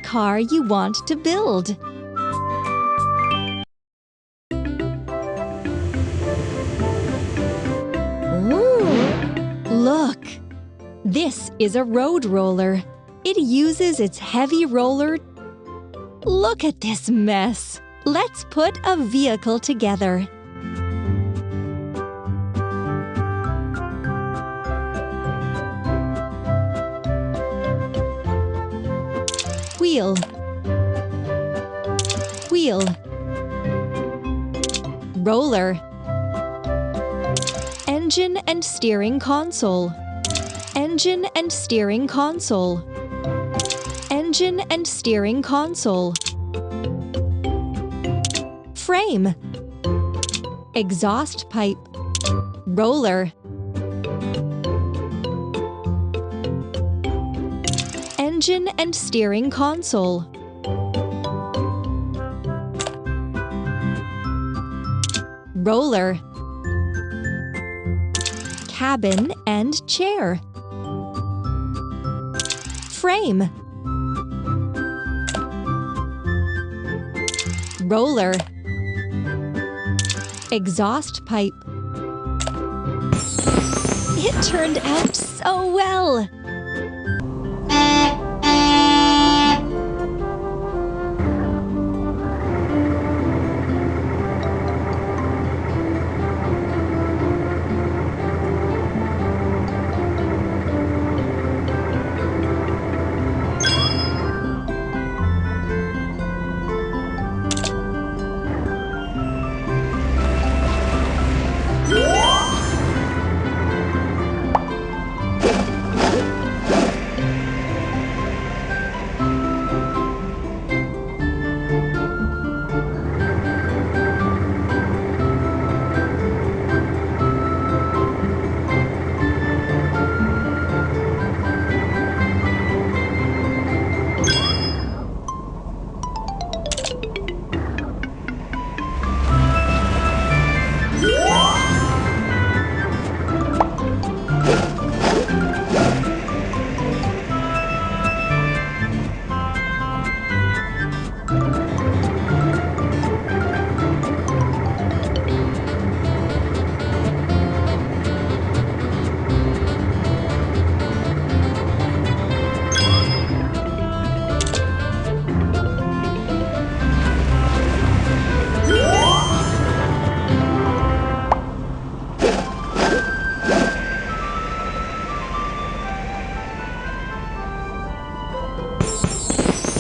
car you want to build. Look! This is a road roller. It uses its heavy roller. Look at this mess! Let's put a vehicle together. Wheel, wheel, roller, engine and steering console, engine and steering console, engine and steering console, frame, exhaust pipe, roller, engine and steering console, roller, cabin and chair, frame, roller, exhaust pipe. It turned out so well!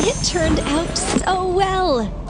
It turned out so well!